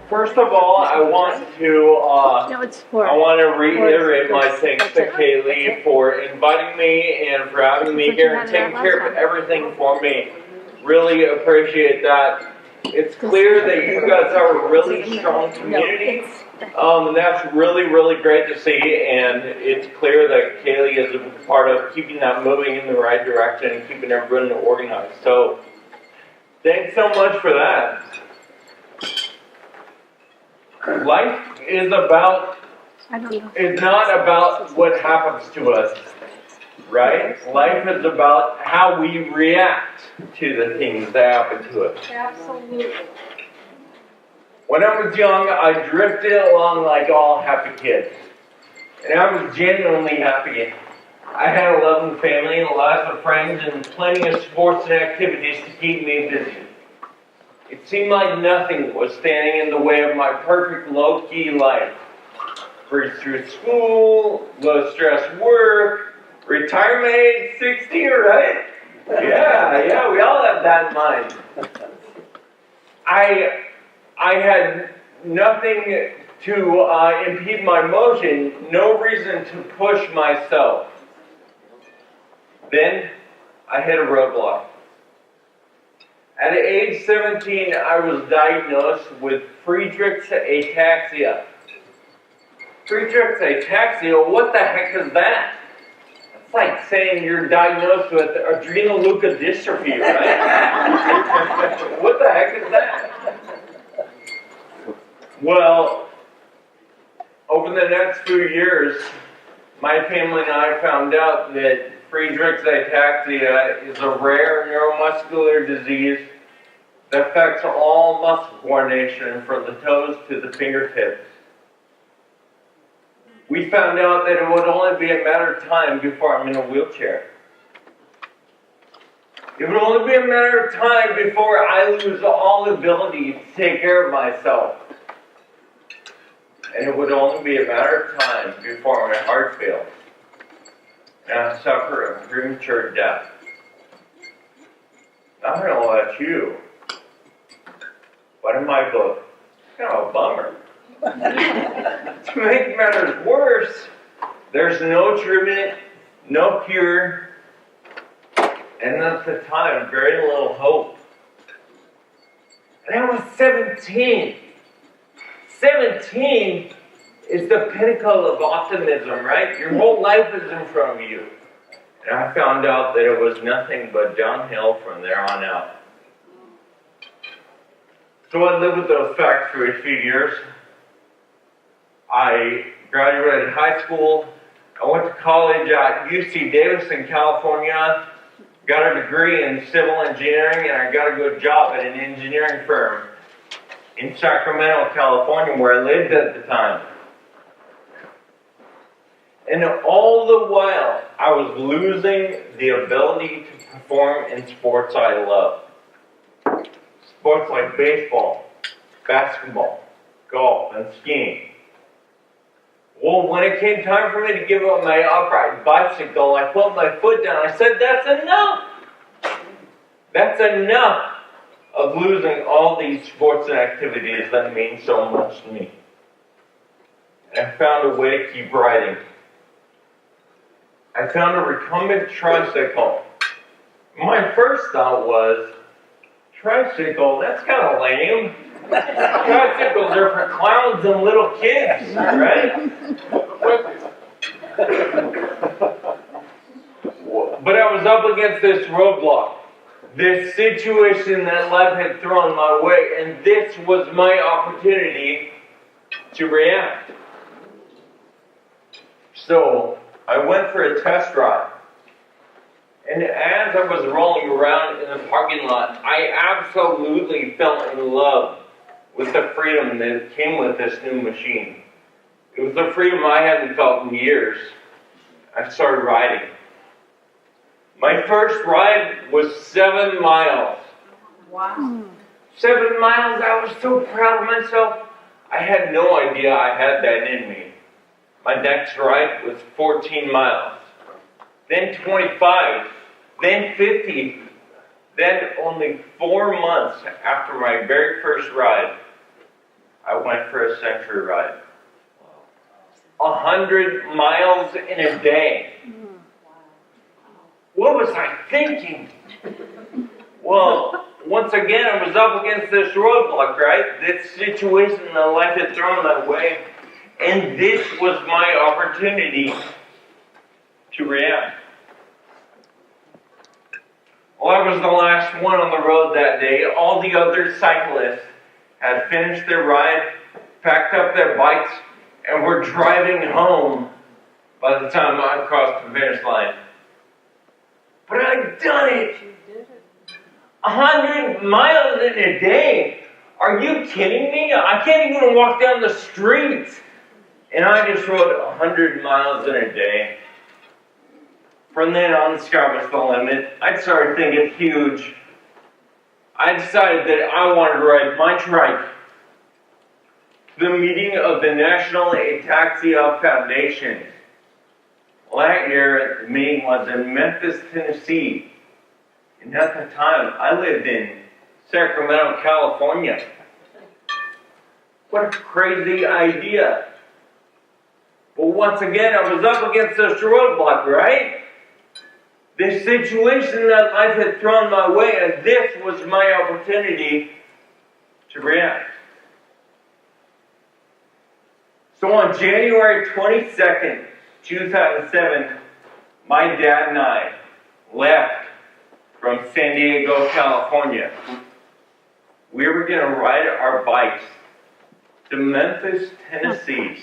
First of all, I want to reiterate my thanks to Kaylee for inviting me and for having me here and taking care of everything for me. Really appreciate that. It's clear that you guys have a really strong community. That's really, really great to see, and it's clear that Kaylee is a part of keeping that moving in the right direction and keeping everyone organized. So, thanks so much for that. Life is not about what happens to us, right? Life is about how we react to the things that happen to us. Absolutely. When I was young, I drifted along like all happy kids. And I was genuinely happy. I had a loving family and lots of friends and plenty of sports and activities to keep me busy. It seemed like nothing was standing in the way of my perfect low-key life. Breeze through school, low-stress work, retirement age 60, right? Yeah, we all have that in mind. I had nothing to impede my motion, no reason to push myself. Then I hit a roadblock. At age 17, I was diagnosed with Friedreich's ataxia. Friedreich's ataxia, what the heck is that? It's like saying you're diagnosed with adrenoleukodystrophy, right? What the heck is that? Well, over the next few years, my family and I found out that Friedreich's ataxia is a rare neuromuscular disease that affects all muscle coordination from the toes to the fingertips. We found out that it would only be a matter of time before I'm in a wheelchair. It would only be a matter of time before I lose all ability to take care of myself. And it would only be a matter of time before my heart failed and I suffer a premature death. I don't know about you, but in my book, it's kind of a bummer. To make matters worse, there's no treatment, no cure, and at the time, very little hope. And I was 17. 17 is the pinnacle of optimism, right? Your whole life is in front of you. And I found out that it was nothing but downhill from there on out. So I lived with those facts for a few years. I graduated high school. I went to college at UC Davis in California, got a degree in civil engineering, and I got a good job at an engineering firm in Sacramento, California, where I lived at the time. And all the while, I was losing the ability to perform in sports I love. Sports like baseball, basketball, golf, and skiing. Well, when it came time for me to give up my upright bicycle, I put my foot down. I said, that's enough. That's enough of losing all these sports and activities that mean so much to me. And I found a way to keep riding. I found a recumbent tricycle. My first thought was, tricycle, that's kind of lame. Tricycles are for clowns and little kids, right? But I was up against this roadblock, this situation that life had thrown my way, and this was my opportunity to react. So I went for a test drive. And as I was rolling around in the parking lot, I absolutely fell in love with the freedom that came with this new machine. It was the freedom I hadn't felt in years. I started riding. My first ride was 7 miles. Wow. 7 miles, I was so proud of myself. I had no idea I had that in me. My next ride was 14 miles. Then 25. Then 50. Then only 4 months after my very first ride, I went for a century ride. 100 miles in a day. What was I thinking? Well, once again, I was up against this roadblock, right? This situation that life had thrown my way. And this was my opportunity to react. Well, I was the last one on the road that day. All the other cyclists had finished their ride, packed up their bikes, and were driving home by the time I crossed the finish line. But I'd done it! 100 miles in a day! Are you kidding me? I can't even walk down the streets! And I just rode 100 miles in a day. From then on, the sky was the limit. I started thinking huge. I decided that I wanted to ride my trike to the meeting of the National Ataxia Foundation. Well, that year, the meeting was in Memphis, Tennessee. And at the time, I lived in Sacramento, California. What a crazy idea. Well, once again, I was up against this roadblock, right? This situation that life had thrown my way, and this was my opportunity to react. So on January 22nd, 2007, my dad and I left from San Diego, California. We were going to ride our bikes to Memphis, Tennessee.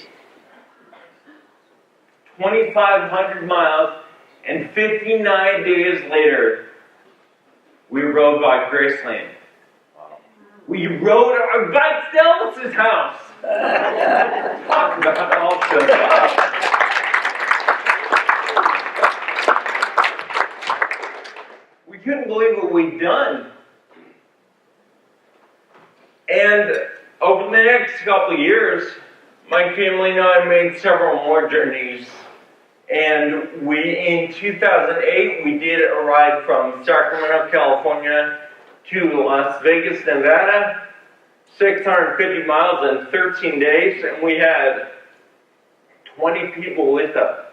2,500 miles, and 59 days later, we rode by Graceland. We rode our bikes to Elvis's house. Talk about all shook up. We couldn't believe what we'd done. And over the next couple of years, my family and I made several more journeys. And in 2008, we did a ride from Sacramento, California to Las Vegas, Nevada, 650 miles in 13 days, and we had 20 people with us.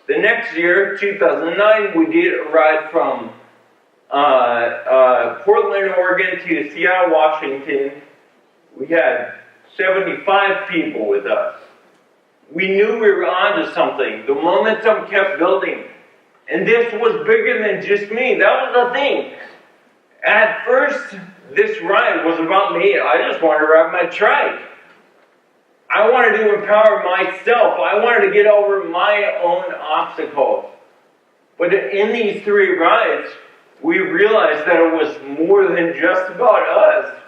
The next year, 2009, we did a ride from Portland, Oregon to Seattle, Washington. We had 75 people with us. We knew we were onto something. The momentum kept building. And this was bigger than just me. That was the thing. At first, this ride was about me. I just wanted to ride my trike. I wanted to empower myself. I wanted to get over my own obstacles. But in these 3 rides, we realized that it was more than just about us.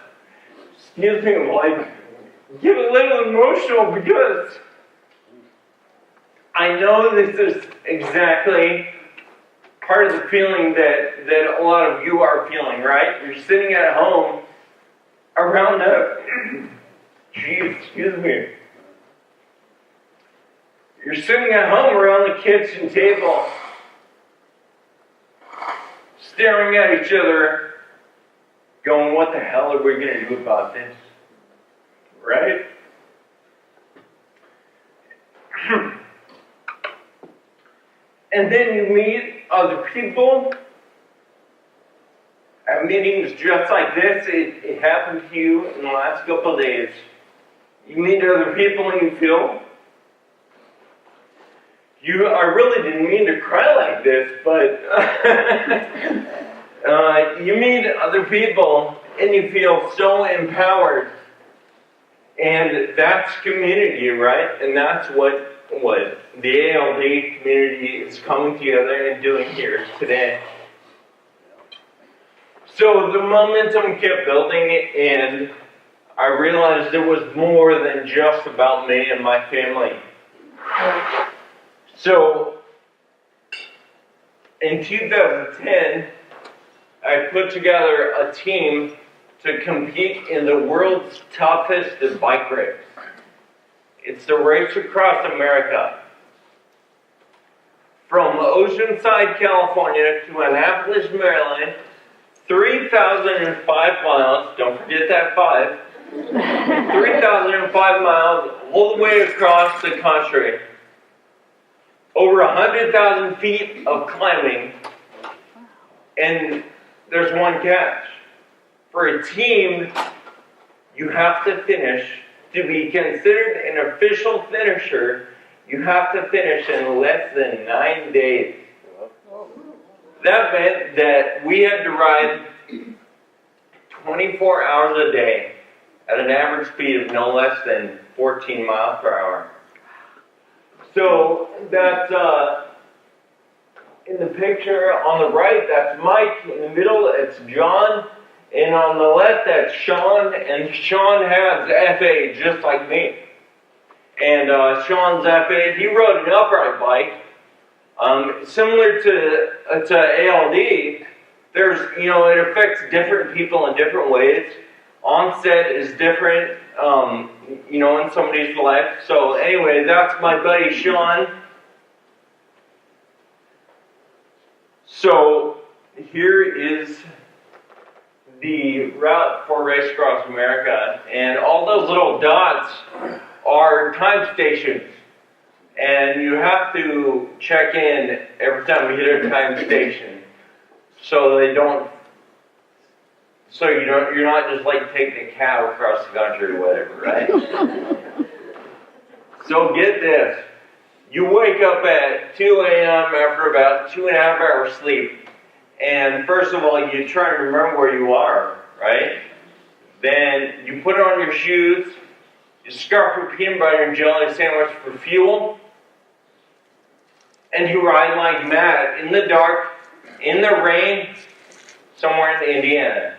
Excuse me, I get a little emotional because I know this is exactly part of the feeling that a lot of you are feeling, right? You're sitting at home around excuse me. You're sitting at home around the kitchen table, staring at each other, going, what the hell are we going to do about this? Right? And then you meet other people at meetings just like this. It happened to you in the last couple of days. You meet other people and you feel, I really didn't mean to cry like this, but you meet other people and you feel so empowered. And that's community, right? And that's what the ALD community is coming together and doing here today. So the momentum kept building, and I realized it was more than just about me and my family. So in 2010, I put together a team to compete in the world's toughest bike race. It's the race across America. From Oceanside, California to Annapolis, Maryland, 3,005 miles, don't forget that 5, 3,005 miles all the way across the country. Over 100,000 feet of climbing. And there's one catch. For a team, you have to finish. To be considered an official finisher, you have to finish in less than 9 days. That meant that we had to ride 24 hours a day at an average speed of no less than 14 miles per hour. So that's in the picture on the right, that's Mike. In the middle, it's John. And on the left, that's Sean. And Sean has FA just like me. And Sean's FA, he rode an upright bike. Similar to ALD, there's, it affects different people in different ways. Onset is different, in somebody's life. So anyway, that's my buddy Sean. So here is the route for Race Across America, and all those little dots are time stations, and you have to check in every time you hit a time station, so you're not just like taking a cab across the country or whatever, right? So get this, you wake up at 2 a.m. after about 2.5 hours sleep. And first of all, you try to remember where you are, right? Then you put on your shoes, you scarf a peanut butter and jelly sandwich for fuel, and you ride like mad in the dark, in the rain, somewhere in Indiana.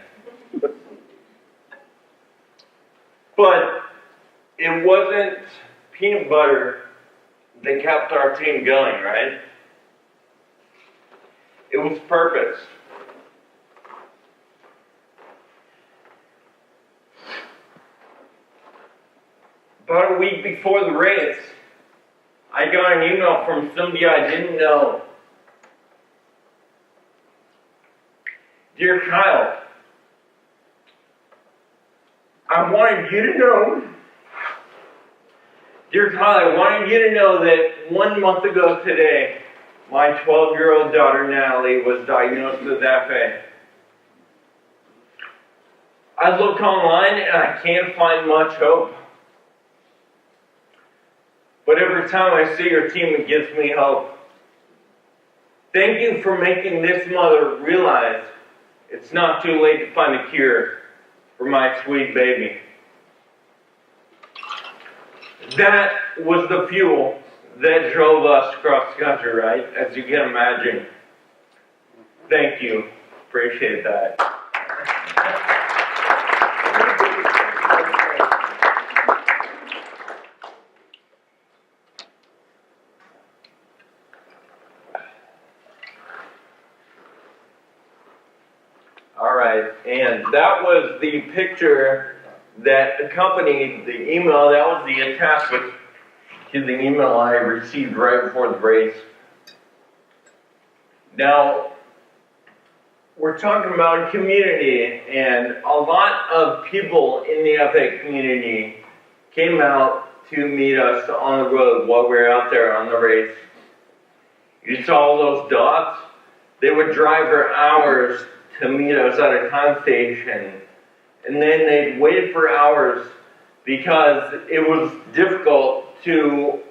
But it wasn't peanut butter that kept our team going, right? It was purpose. About a week before the race, I got an email from somebody I didn't know. Dear Kyle, I wanted you to know that 1 month ago today, my 12-year-old daughter, Natalie, was diagnosed with FA. I look online and I can't find much hope. But every time I see your team, it gives me hope. Thank you for making this mother realize it's not too late to find a cure for my sweet baby. That was the fuel that drove us across the country, right? As you can imagine. Thank you. Appreciate that. All right, and that was the picture that accompanied the email. That was the attachment to the email I received right before the race. Now, we're talking about community, and a lot of people in the FA community came out to meet us on the road while we were out there on the race. You saw all those dots? They would drive for hours to meet us at a time station, and then they'd wait for hours because it was difficult to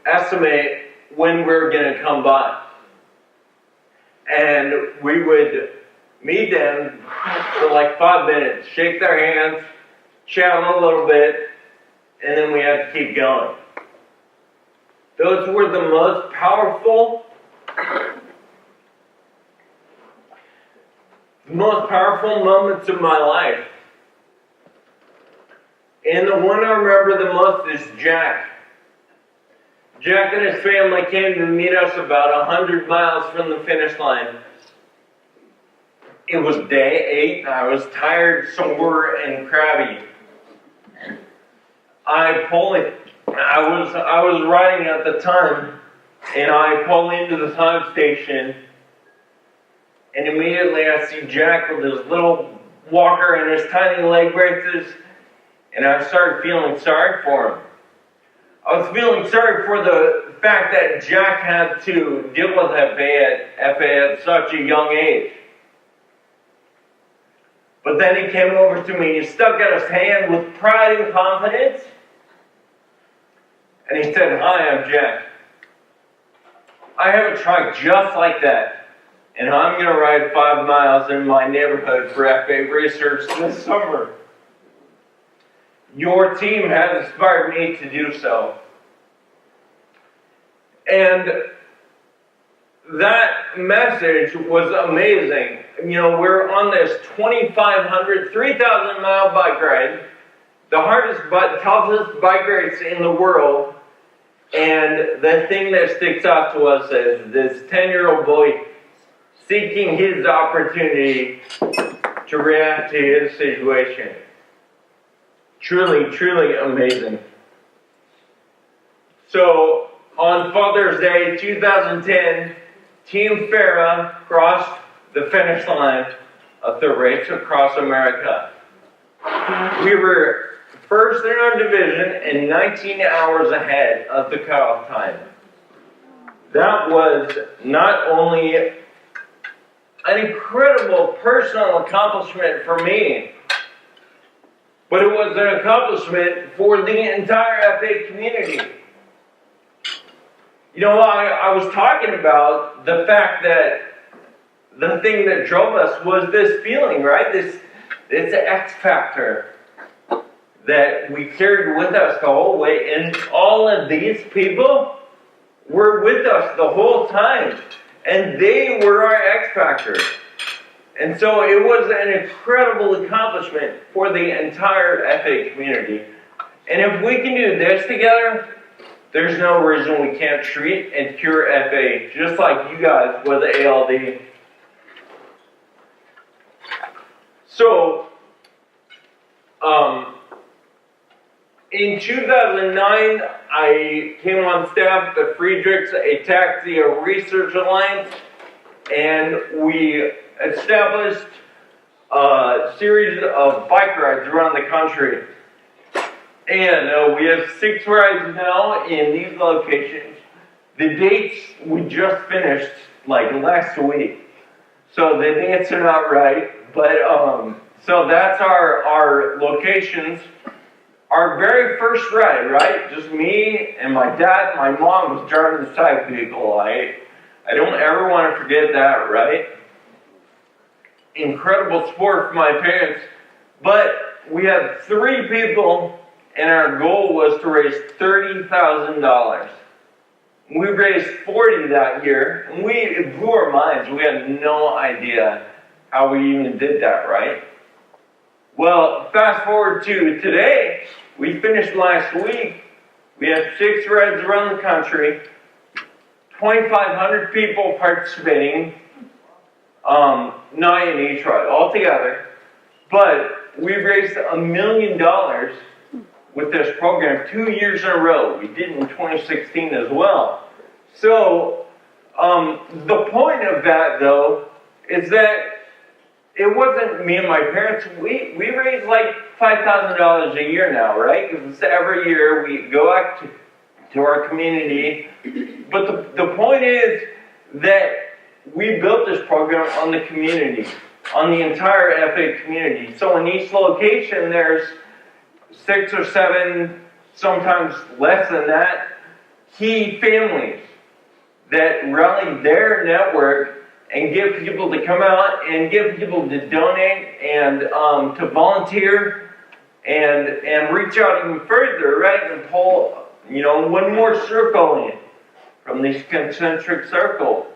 estimate when we're going to come by. And we would meet them for like 5 minutes, shake their hands, chat a little bit, and then we had to keep going. Those were the most powerful moments of my life. And the one I remember the most is Jack. Jack and his family came to meet us about 100 miles from the finish line. It was day 8, and I was tired, sore, and crabby. I was riding at the time, and I pull into the time station, and immediately I see Jack with his little walker and his tiny leg braces, and I started feeling sorry for him. I was feeling sorry for the fact that Jack had to deal with FA at such a young age. But then he came over to me, he stuck out his hand with pride and confidence, and he said, "Hi, I'm Jack. I have a truck just like that, and I'm going to ride 5 miles in my neighborhood for FA Racers this summer. Your team has inspired me to do so." And that message was amazing. You know, we're on this 2,500, 3,000 mile bike ride, the hardest but toughest bike race in the world. And the thing that sticks out to us is this 10-year-old boy seeking his opportunity to react to his situation. Truly, truly amazing. So, on Father's Day 2010, Team Farah crossed the finish line of the race across America. We were first in our division and 19 hours ahead of the cutoff time. That was not only an incredible personal accomplishment for me, but it was an accomplishment for the entire FA community. You know, I was talking about the fact that the thing that drove us was this feeling, right? This X factor that we carried with us the whole way. And all of these people were with us the whole time. And they were our X factor. And so it was an incredible accomplishment for the entire FA community. And if we can do this together, there's no reason we can't treat and cure FA, just like you guys with ALD. So, in 2009, I came on staff at the Friedrichs Ataxia Research Alliance, and we established a series of bike rides around the country. And we have 6 rides now in these locations. The dates we just finished like last week, so the dates are not right. But so that's our locations. Our very first ride, right? Just me and my dad. My mom was driving the side vehicle. I don't ever want to forget that, right? Incredible sport for my parents. But we had 3 people. And our goal was to raise $30,000. We raised $40,000 that year, and it blew our minds. We had no idea how we even did that, right? Well, fast forward to today. We finished last week. We had 6 rides around the country, 2,500 people participating, 9 in each ride altogether. But we raised $1 million with this program 2 years in a row. We did in 2016 as well. So, the point of that, though, is that it wasn't me and my parents. We raise like $5,000 a year now, right? Because every year we go out to our community. But the point is that we built this program on the community, on the entire FA community. So in each location, there's 6 or 7, sometimes less than that, key families that rally their network and get people to come out and get people to donate and to volunteer and reach out even further, right? And pull, one more circle in from these concentric circles.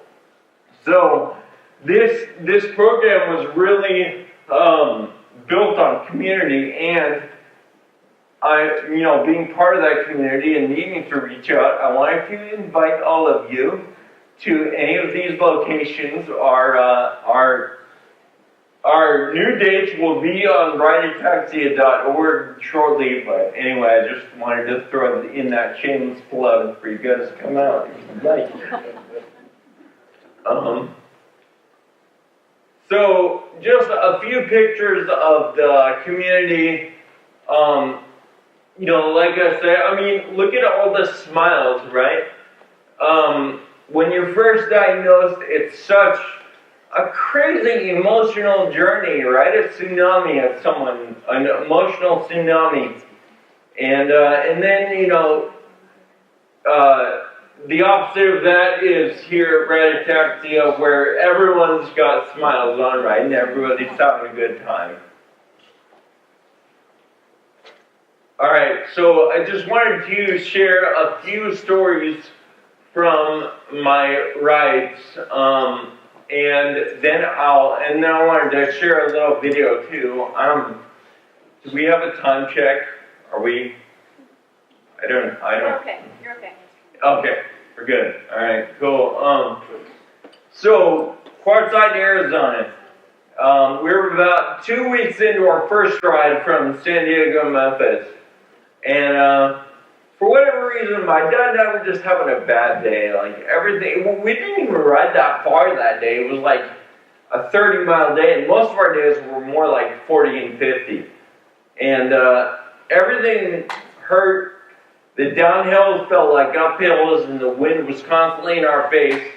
So this program was really built on community, and being part of that community and needing to reach out, I wanted to invite all of you to any of these locations. Our new dates will be on bryantataxia.org shortly, but anyway, I just wanted to throw in that shameless plug for you guys to come out if you'd like. So just a few pictures of the community. You know, like I said, I mean, look at all the smiles, right? When you're first diagnosed, it's such a crazy emotional journey, right? A tsunami of someone, an emotional tsunami. And then, you know, the opposite of that is here at Bryant, Texas, where everyone's got smiles on, right? And everybody's having a good time. Alright, so I just wanted to share a few stories from my rides, and then I wanted to share a little video too. Do we have a time check? Are we? I don't. You're okay. You're okay. Okay, we're good. Alright, cool. So, Quartzsite, Arizona. We were about 2 weeks into our first ride from San Diego, Memphis. And, for whatever reason, my dad and I were just having a bad day. Like, everything, we didn't even ride that far that day. It was like a 30-mile day, and most of our days were more like 40 and 50. And, everything hurt. The downhills felt like uphills, and the wind was constantly in our face.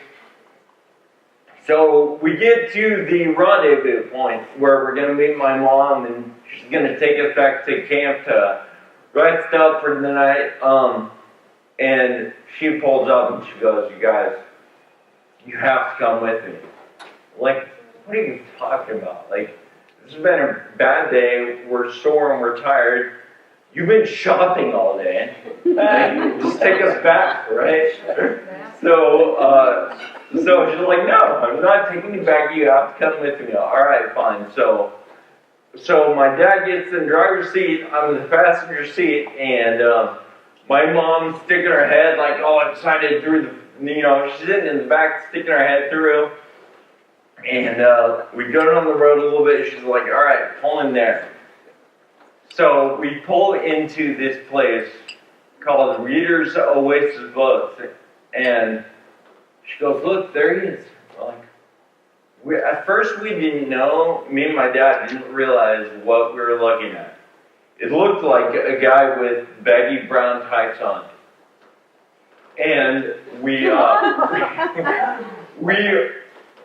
So we get to the rendezvous point where we're going to meet my mom, and she's going to take us back to camp to rest up for the night. And she pulls up and she goes, "You guys, you have to come with me." Like, what are you talking about? Like, this has been a bad day. We're sore and we're tired. You've been shopping all day. Like, just take us back, right? So she's like, "No, I'm not taking you back. You have to come with me." All right, fine. So my dad gets in the driver's seat. I'm in the passenger seat, and my mom's sticking her head like all excited through the, you know, she's sitting in the back sticking her head through. And we go down the road a little bit. She's like, "All right, pull in there." So we pull into this place called Reader's Oasis Books, and she goes, "Look, there he is." We're like, at first we didn't know. Me and my dad didn't realize what we were looking at. It looked like a guy with baggy brown tights on, and we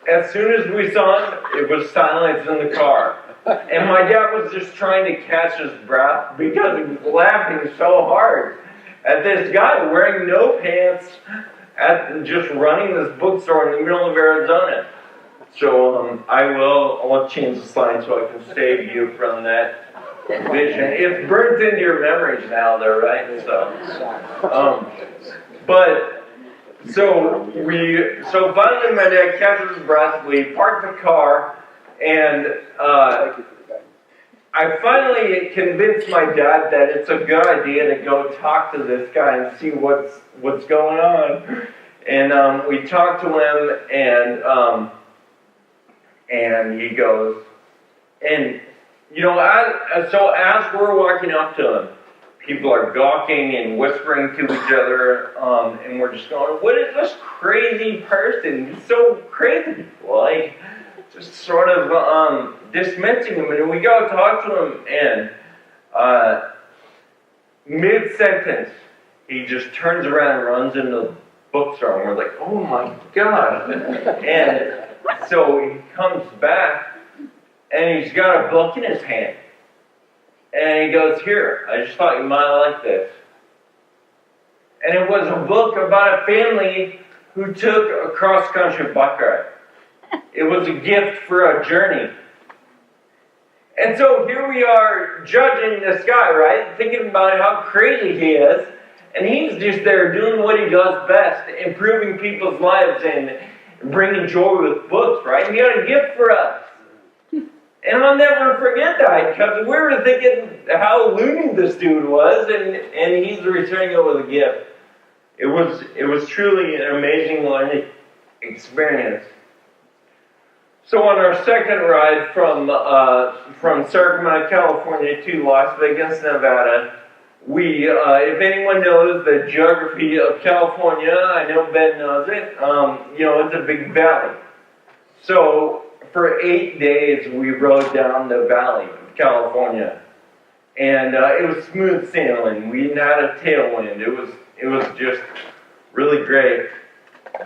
as soon as we saw him, it was silence in the car. And my dad was just trying to catch his breath because he was laughing so hard at this guy wearing no pants, just running this bookstore in the middle of Arizona. So I'll change the slide so I can save you from that vision. It's burnt into your memories now, though, right? So finally my dad catches his breath. We park the car. And I finally convinced my dad that it's a good idea to go talk to this guy and see what's going on. And we talked to him, and he goes, and you know, as we're walking up to him, people are gawking and whispering to each other, and we're just going, "What is this crazy person? He's so crazy!" Like, just sort of dismissing him, and we go talk to him, and mid-sentence, he just turns around and runs into the bookstore, and we're like, "Oh my God!" And so he comes back, and he's got a book in his hand, and he goes, "Here, I just thought you might like this." And it was a book about a family who took a cross-country bike ride. It was a gift for a journey. And so here we are judging this guy, right? Thinking about how crazy he is. And he's just there doing what he does best, improving people's lives and bringing joy with books, right? And he had a gift for us. And I'll never forget that, because we were thinking how loony this dude was, and he's returning it with a gift. It was truly an amazing learning experience. So on our second ride from Sacramento, California to Las Vegas, Nevada, we, if anyone knows the geography of California, I know Ben knows it, you know, it's a big valley. So for 8 days we rode down the valley of California. And it was smooth sailing. We didn't have a tailwind. It was just really great.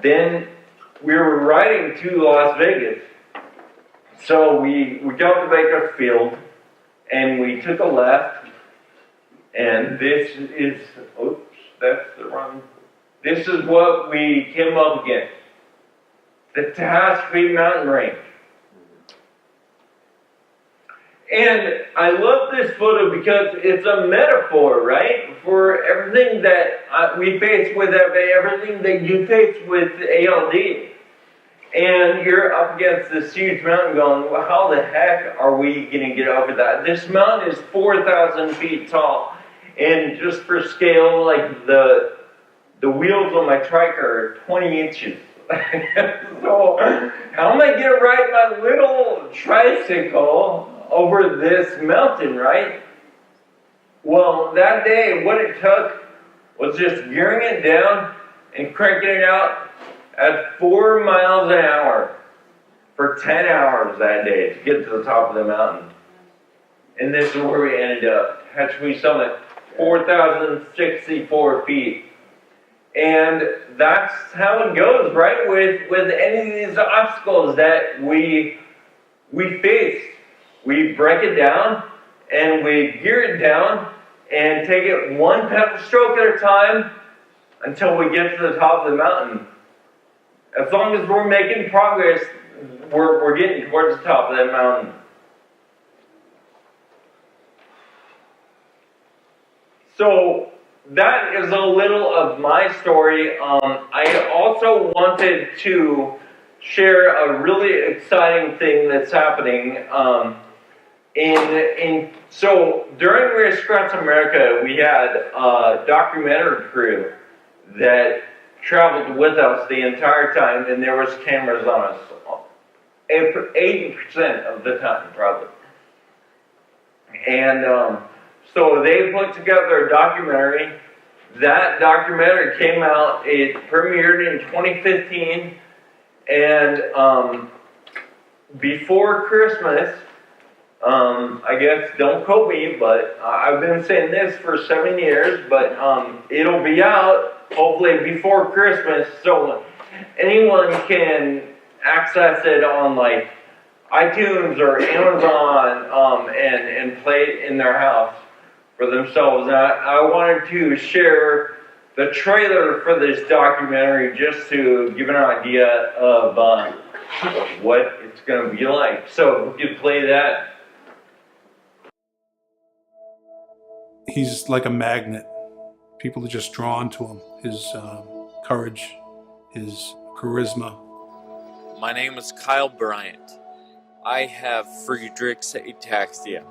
Then we were riding to Las Vegas. So we got to Bakersfield and we took a left. And this is, oops, that's the wrong. This is what we came up against. The Tehachapi Mountain Range. And I love this photo because it's a metaphor, right? For everything that we face with everything that you face with ALD. And you're up against this huge mountain going, well, how the heck are we going to get over that? This mountain is 4,000 feet tall. And just for scale, like the wheels on my trike are 20 inches. So how am I going to ride my little tricycle over this mountain, right? Well, that day, what it took was just gearing it down and cranking it out at 4 miles an hour for 10 hours that day to get to the top of the mountain. And this is where we ended up. Tehachapi Summit, 4,064 feet. And that's how it goes, right? With any of these obstacles that we face. We break it down, and we gear it down, and take it one pedal stroke at a time until we get to the top of the mountain. As long as we're making progress, we're getting towards the top of that mountain. So that is a little of my story. I also wanted to share a really exciting thing that's happening. So during Race Across America, we had a documentary crew that traveled with us the entire time, and there was cameras on us 80% of the time, probably. And so they put together a documentary. That documentary came out, it premiered in 2015, and before Christmas, I guess, don't quote me, but I've been saying this for 7 years, but it'll be out hopefully before Christmas, so anyone can access it on like iTunes or Amazon and play it in their house for themselves. And I wanted to share the trailer for this documentary just to give an idea of what it's going to be like. So if you could play that. He's like a magnet. People are just drawn to him. His courage, his charisma. My name is Kyle Bryant. I have Friedrich's ataxia.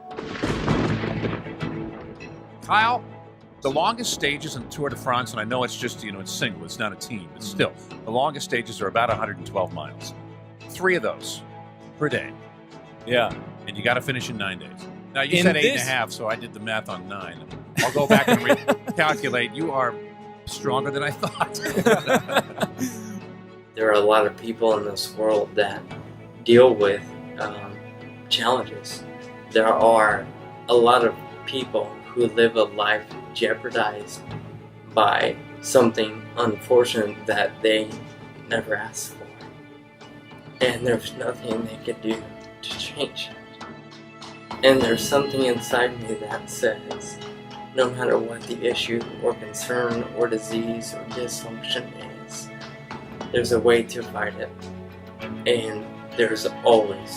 Kyle, the longest stages in Tour de France, and I know it's just, it's single, it's not a team, but still, the longest stages are about 112 miles. 3 of those per day. Yeah. And you got to finish in 9 days. Now, you said 8.5, so I did the math on 9. I'll go back and recalculate. You are stronger than I thought. There are a lot of people in this world that deal with challenges. There are a lot of people who live a life jeopardized by something unfortunate that they never asked for. And there's nothing they can do to change it. And there's something inside me that says, no matter what the issue or concern or disease or dysfunction is, there's a way to fight it. And there's always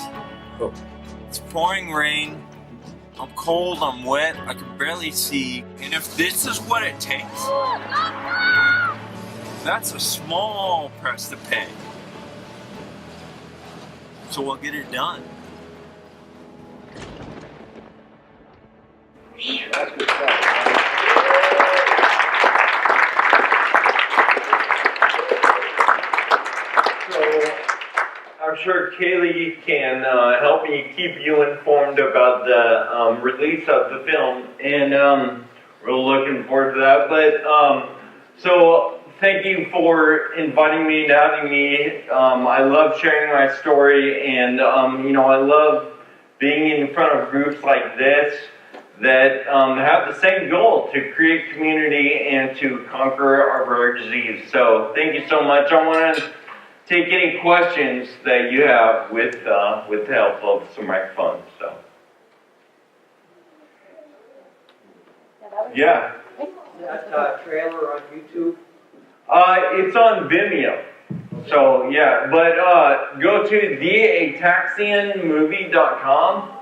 hope. It's pouring rain. I'm cold, I'm wet, I can barely see. And if this is what it takes, that's a small price to pay. So we'll get it done. That's good stuff. So, I'm sure Kaylee can help me keep you informed about the release of the film, and we're looking forward to that. But so thank you for inviting me and having me. I love sharing my story, and you know, I love being in front of groups like this that have the same goal to create community and to conquer our rare disease. So thank you so much. I want to take any questions that you have with the help of some microphones. So yeah. That trailer on YouTube? It's on Vimeo. So yeah, but go to theataxianmovie.com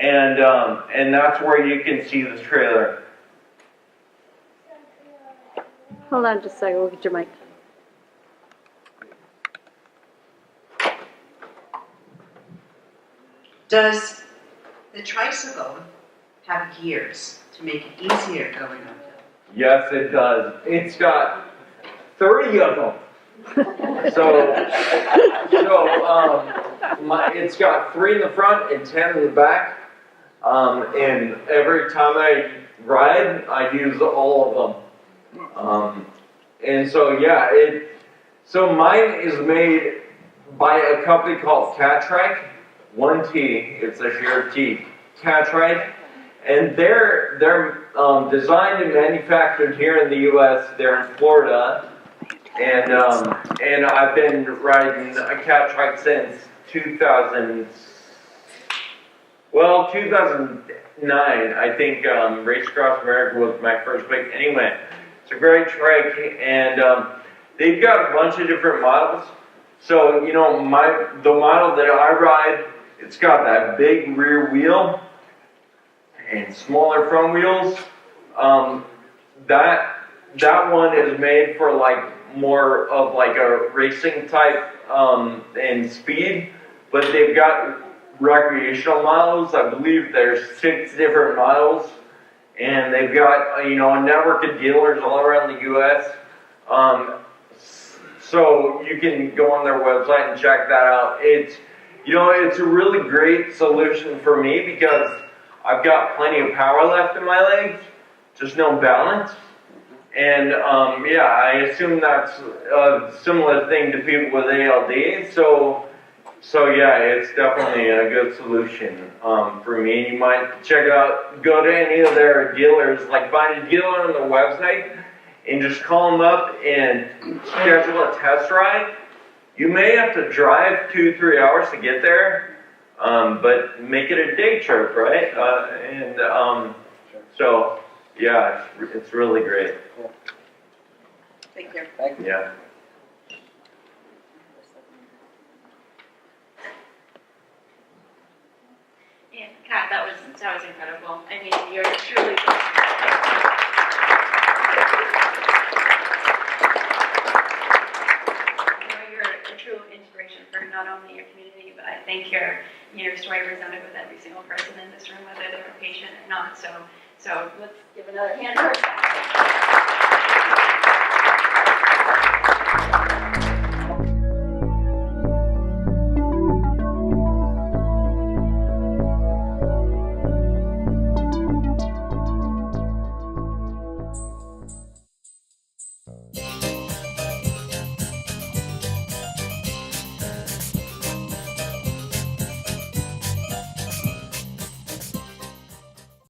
and that's where you can see the trailer. Hold on just a second, we'll get your mic. Does the tricycle have gears to make it easier going uphill? Yes, it does. It's got 30 of them. It's got 3 in the front and 10 in the back. And every time I ride, I use all of them. And so yeah, so mine is made by a company called Catrike. 1T, it's a shared T. Catrike. And they're designed and manufactured here in the U.S. They're in Florida, and I've been riding a Catrike since 2009. I think Race Across America was my first bike. Anyway, it's a great trike, and they've got a bunch of different models. So you know, the model that I ride, it's got that big rear wheel and smaller front wheels. That one is made for like more of like a racing type and speed, but they've got recreational models. I believe there's 6 different models, and they've got you know a network of dealers all around the U.S. So you can go on their website and check that out. It's a really great solution for me because I've got plenty of power left in my legs, just no balance. And yeah, I assume that's a similar thing to people with ALD. So yeah, it's definitely a good solution for me. And you might check it out, go to any of their dealers, like find a dealer on their website and just call them up and schedule a test ride. You may have to drive 2-3 hours to get there, but make it a day trip, right? So, yeah, it's really great. Thank you. Yeah. Yeah, Kat, that was incredible. I mean, you're truly. True inspiration for not only your community, but I think your story resounded with every single person in this room, whether they're a patient or not. So let's give another hand for